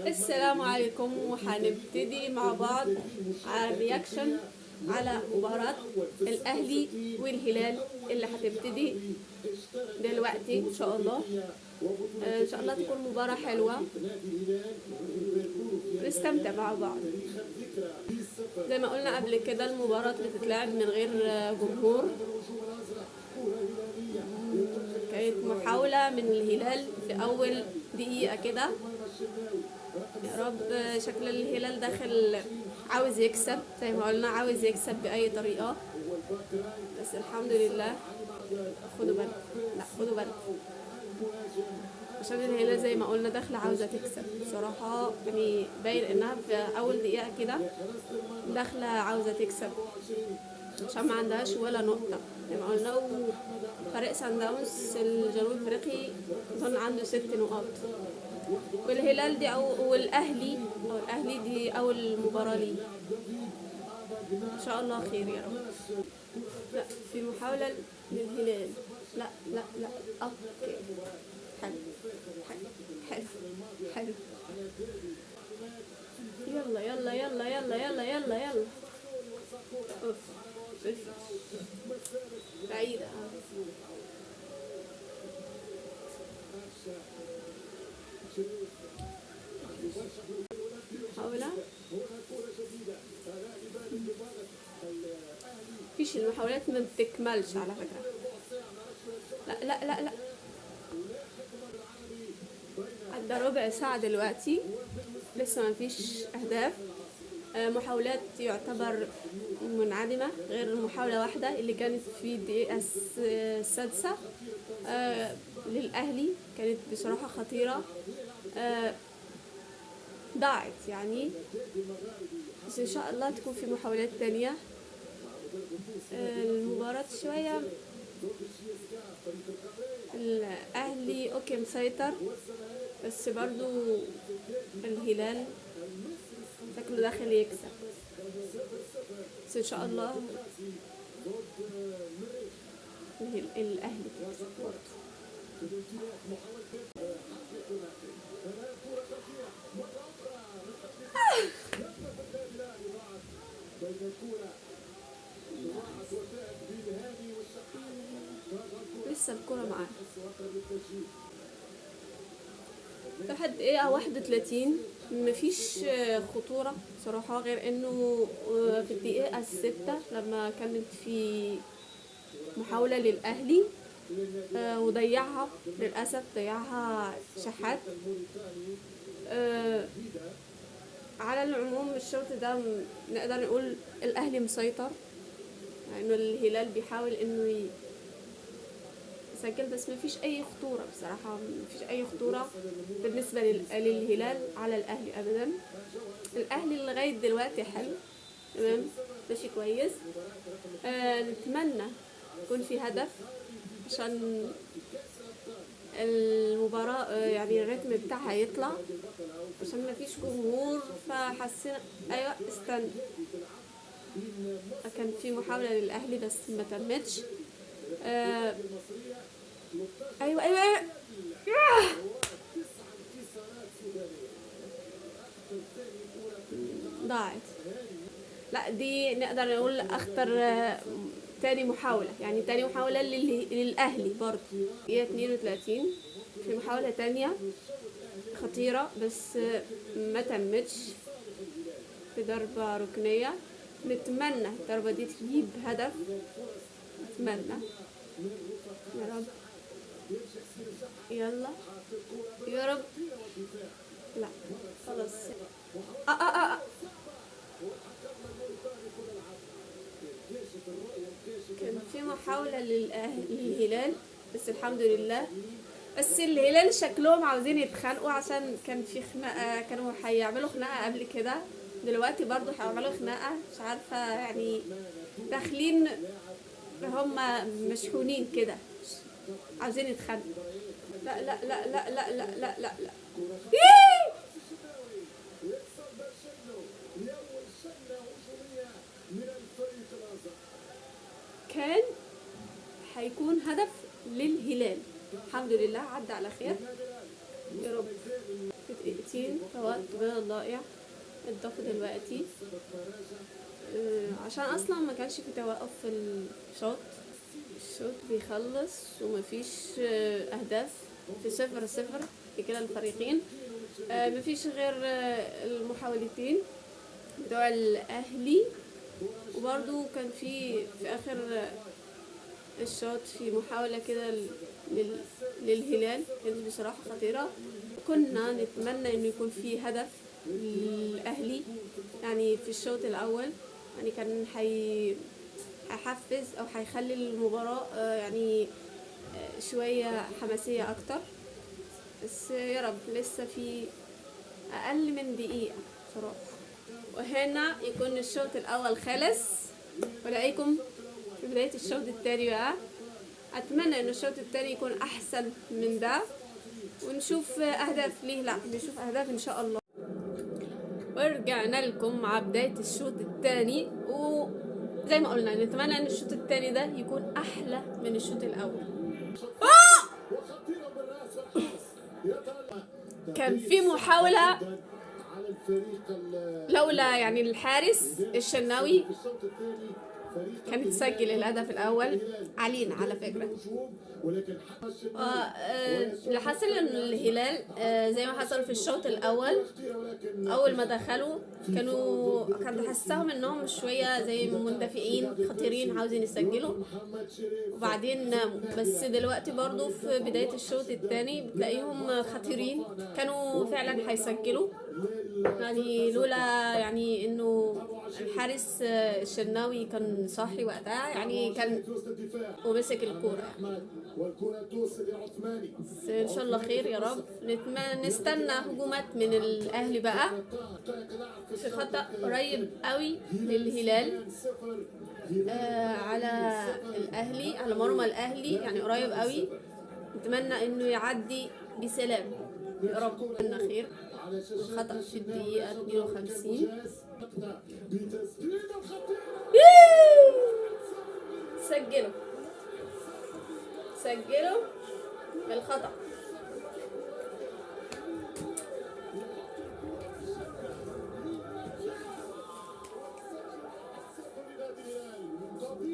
السلام عليكم، وهنبتدي مع بعض على الرياكشن على مباراة الأهلي والهلال اللي هتبتدي دلوقتي إن شاء الله. إن شاء الله تكون مباراة حلوة نستمتع مع بعض. زي ما قلنا قبل كده المباراة بتتلعب من غير جمهور. كانت محاولة من الهلال في أول دقيقة كده. يا رب، شكل الهلال داخل عاوز يكسب، زي ما قلنا عاوز يكسب بأي طريقة، بس الحمد لله. خدوا بالك، لا خدوا بالك، عشان الهلال زي ما قلنا داخلة عاوزة تكسب بصراحة. يعني باين انها في أول دقيقة كده داخلة عاوزة تكسب، عشان ما عندهاش ولا نقطة زي ما قلنا. وفريق سان داونز الجنوب افريقي اظن عنده 6 نقاط، والهلال دي والاهلي دي اول مباراة ليه. ان شاء الله خير يا رب. لا، في محاولة للهلال. لا لا لا، اوكي، حلو حلو حلو حلو. يلا يلا يلا يلا يلا يلا يلا. اوف، بعيدة. محاولة، مفيش، المحاولات ما بتكملش على فكرة. لا لا لا لا، عدى ربع ساعة دلوقتي لسه مفيش أهداف. محاولات يعتبر منعدمة غير محاولة واحدة اللي كانت في الدقيقة السادسة للأهلي، كانت بصراحة خطيرة. ضاعت يعني، بس إن شاء الله تكون في محاولات تانية. المباراة شوية الأهلي أوكي مسيطر، بس برضو الهلال شكله داخل يكسب، بس إن شاء الله الأهلي تكسب برضو. لسه الكرة معاه لحد دقيقة 31 مفيش خطورة صراحة، غير انه في الدقيقة 6 لما كانت في محاولة للأهلي وضيعها للأسف، ضيعها شحات. على العموم الشوط ده نقدر نقول الأهلي مسيطر، لأنه الهلال بيحاول انه يسجل، بس مفيش أي خطورة بصراحة، مفيش أي خطورة بالنسبة للهلال على الأهلي أبدا. الأهلي لغاية دلوقتي حلو، تمام، ماشي كويس. نتمنى يكون في هدف عشان المباراة يعني الريتم بتاعها يطلع، عشان مفيش جمهور. فحسينا ايوه استنى، كان في محاولة للأهلي بس ما تمتش. ايوه ايوه ايوه ضاعت. لا، دي نقدر نقول اخطر تاني محاولة، يعني تاني محاولة للأهلي برضه. هي 32 في محاولة تانية خطيرة بس ما تمتش، في ضربة ركنية. نتمنى الضربة دي تجيب هدف، نتمنى يا رب. يلا يا رب. لا خلاص. كان في محاولة للهلال بس الحمد لله. بس الهلال شكلهم عاوزين يتخانقوا، عشان كان في خناقة، كانوا هيعملوا خناقة قبل كده، دلوقتي برضو هيعملوا خناقة، مش عارفة يعني داخلين هم مشحونين كده عاوزين يتخانقوا. لا لا لا لا لا لا لا لا لا. كان هيكون هدف للهلال، الحمد لله عدى على خير. يا رب. في دقيقتين فوقت بيض ضائع اتضاف دلوقتي. عشان اصلا ما كانش في توقف في الشوط. الشوط بيخلص ومفيش اهداف، في 0-0 في كلا الفريقين. مفيش غير المحاولتين بتوع الاهلي. وبرضو كان في اخر الشوط في محاولة كده للهلال، كانت بصراحة خطيرة. كنا نتمنى انه يكون في هدف للاهلي يعني في الشوط الاول، يعني كان هيحفز او هيخلي المباراة يعني شوية حماسية اكتر. بس يا رب لسه في اقل من دقيقة صراحة، وهنا يكون الشوط الاول خلص. ولاقيكم في بداية الشوط التاني بقى. اتمنى ان الشوط التاني يكون احسن من ده ونشوف اهداف. ليه لا، نشوف اهداف ان شاء الله. ورجعنا لكم مع بداية الشوط التاني، وزي ما قلنا نتمنى ان الشوط التاني ده يكون احلى من الشوط الاول. كان في محاولة لولا يعني الحارس الشناوي كان تسجل الهدف الاول علينا على فكره. اللي حصل ان الهلال زي ما حصل في الشوط الاول، اول ما دخلوا كان تحسهم انهم شويه زي مندفعين خطيرين عاوزين يسجلوا وبعدين ناموا. بس دلوقتي برضو في بدايه الشوط الثاني بتلاقيهم خطيرين، كانوا فعلا هيسجلوا. يعني لولا يعني انه الحارس الشناوي كان صاحي وقتها، يعني كان ومسك الكوره يعني. بس ان شاء الله خير يا رب. نستنى هجومات من الاهلي بقى. في خطأ قريب قوي للهلال على الاهلي، على مرمى الاهلي، يعني قريب قوي. نتمنى انه يعدي بسلام يا رب. ان خير. الخطأ في الدقيقة 52. سجلوا الخطأ.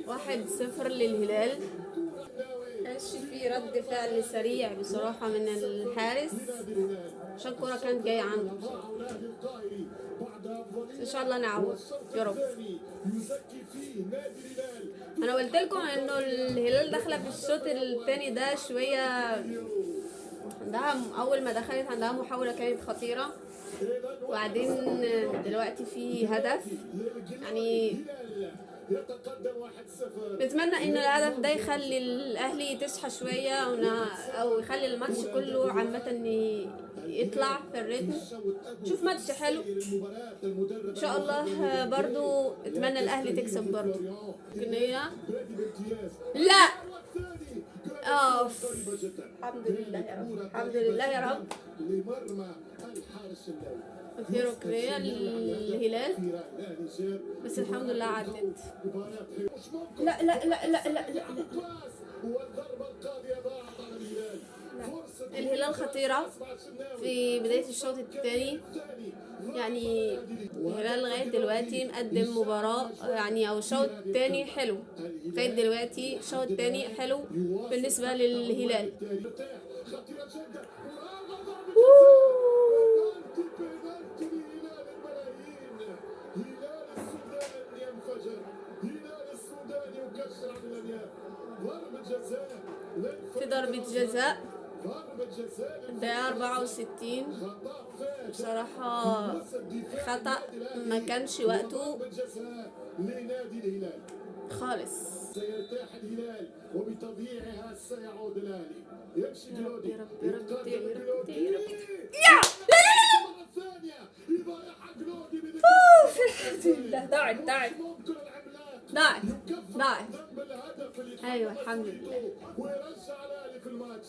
واحد صفر للهلال. كانش في رد فعل سريع بصراحة من الحارس عشان الكورة كانت جاية عنده. ان شاء الله نعوض يا رب. انا قلت لكم انه الهلال داخله في الشوط الثاني ده شويه، عندها اول ما دخلت عندها محاوله كانت خطيره، وبعدين دلوقتي في هدف. يعني نتمنى ان الهدف ده يخلي الاهلي تصحى شويه او يخلي الماتش كله عامه يطلع في الريتم، نشوف ماتش حلو ان شاء الله. برضو اتمنى الاهلي تكسب برضو. كنية لا الحمد لله يا رب، الحمد لله يا رب. في ركنية للهلال بس الحمد لله عدت. لا لا لا لا لا لا, لا. الهلال خطيرة في بداية الشوط الثاني. يعني الهلال لغاية دلوقتي مقدم مباراة يعني أو شوط تاني حلو. لغاية دلوقتي شوط تاني حلو بالنسبة للهلال. في ضربة جزاء الدقيقة 64. بصراحة خطأ ما كانش وقته خالص. سيرتاح الهلال وبتضييعها سيعود الاهلي. يمشي كلودي يا رب يا رب يا رب يا رب. مرة ثانية يضيعها كلودي الحمد لله. ضاعت ايوه الحمد لله. ويرجع الاهلي في الماتش.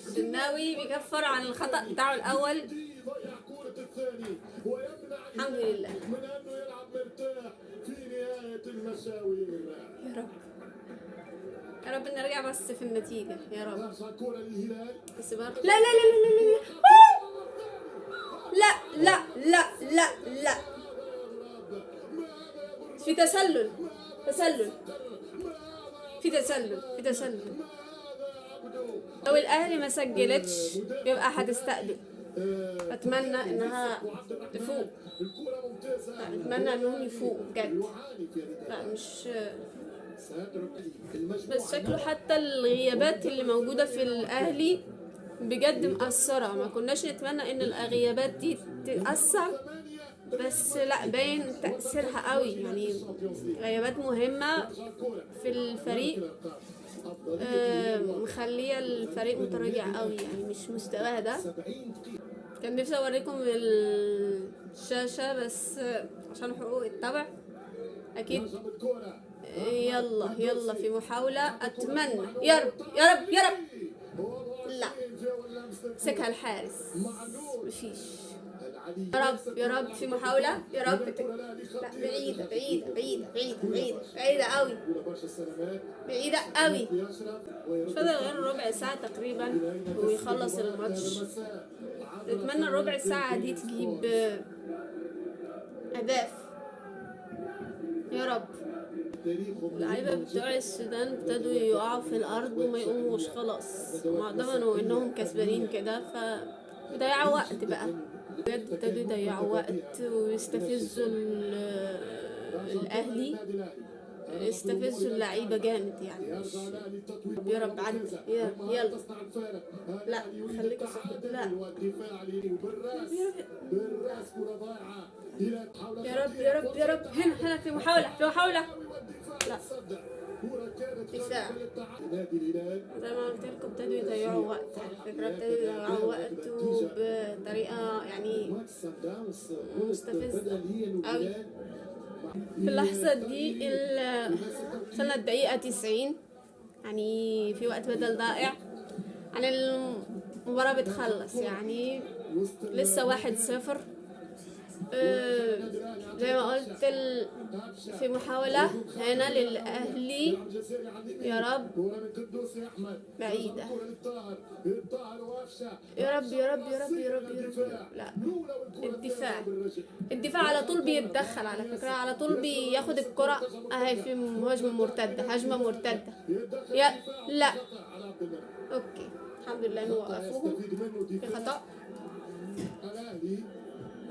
الشناوي بيكفر عن الخطأ بتاعه الأول. يضيع كرة الثاني ويمنع الحمد لله من انه يلعب مرتاح في نهاية المشاوير. يا رب يا رب نرجع بس في النتيجة يا رب. كرة للهلال بس لا لا لا لا لا, لا. لا لا لا لا، في تسلل، تسلل، في تسلل، في تسلل. لو الاهلي ما سجلتش يبقى هتستقبل. اتمنى انها تفوق، اتمنى انهم يفوقوا بجد. لا مش بس شكله حتى الغيابات اللي موجودة في الاهلي بجد مأثرة. ما كناش نتمنى ان الغيابات دي تأثر، بس لا باين تأثيرها قوي. يعني غيابات مهمة في الفريق، مخليه الفريق متراجع قوي، يعني مش مستواه ده. كان نفسي اوريكم الشاشة بس عشان حقوق الطبع اكيد. يلا يلا في محاولة، اتمنى يا رب يا رب يا رب. لا مسكها الحارس، مفيش. يا رب يا رب في محاولة، يا رب لا بعيدة بعيدة بعيدة بعيدة بعيدة بعيدة قوي، بعيدة قوي. مش فاضل غير ربع ساعة تقريبا ويخلص الماتش. نتمنى الربع ساعة دي تجيب أهداف يا رب. اللعيبة بتوع السودان ابتدوا يقعوا في الأرض وما يقوموش خلاص، ضمنوا إنهم كسبانين كده فبيضيعوا وقت بقى بجد. ابتدوا يضيعوا وقت ويستفزوا الأهلي، يستفزوا اللعيبة جامد يعني. يا رب عدى، يلا لا خليكوا صحيح. لا يا رب يا رب يا رب. هنا في محاولة، في محاولة. لا دفاع. زي ما قلت لكم ابتدوا يضيعوا وقت، على فكرة ابتدوا يضيعوا وقت وبطريقة يعني مستفزة قوي. في اللحظة دي وصلنا الدقيقة 90، يعني في وقت بدل ضائع، يعني المباراة بتخلص، يعني لسه 1-0. زي ما قلت في محاولة هنا للأهلي، يا رب بعيدة، يا رب يا رب يا رب يا رب يا رب. لا الدفاع على طول بيتدخل، على فكرة على طول بياخد الكرة اهي في هجمة مرتدة، هجمة مرتدة. يا لا اوكي الحمد لله انه وقفوهم في خطأ.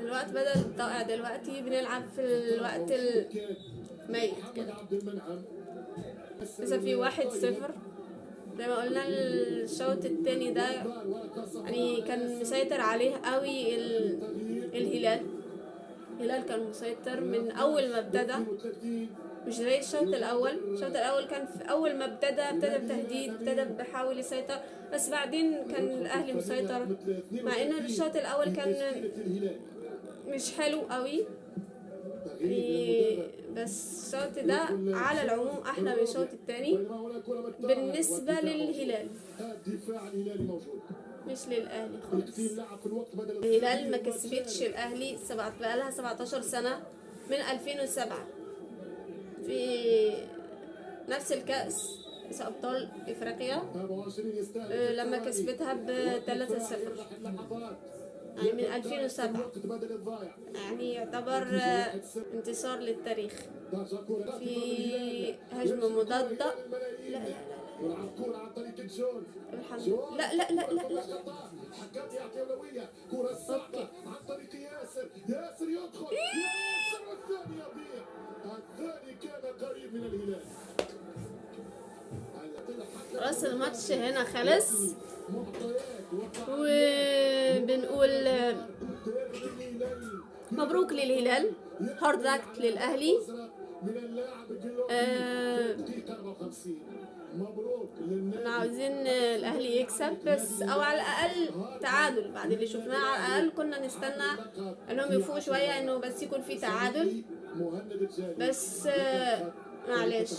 الوقت بدل الضائع دلوقتي بنلعب في الوقت الميت كده. لسه في 1-0. زي ما قلنا الشوط التاني ده يعني كان مسيطر عليه قوي الهلال كان مسيطر من اول ما ابتدى، مش زي الشوط الاول. الشوط الاول كان في اول ما ابتدى بتهديد، ابتدى بحاول يسيطر، بس بعدين كان الاهلي مسيطر. مع ان الشوط الاول كان مش حلو قوي بس الشوط ده على العموم احلى من الشوط التاني بالنسبة للهلال، مش للاهلي خالص. الهلال ما كسبتش الاهلي بقالها 17 سنة من 2007 في نفس الكأس، كأس أبطال إفريقيا، لما كسبتها ب3-0 يعني من 2007. يعني يعتبر انتصار للتاريخ في هجمة مضادة. لا لا لا لا لا لا لا. اوكي خلاص الماتش هنا خلص، وبنقول مبروك للهلال، هارد لك للأهلي. احنا عاوزين الأهلي يكسب بس، أو على الأقل تعادل. بعد اللي شفناه على الأقل كنا نستنى انهم يفوقوا شوية، انه بس يكون في تعادل، بس معلش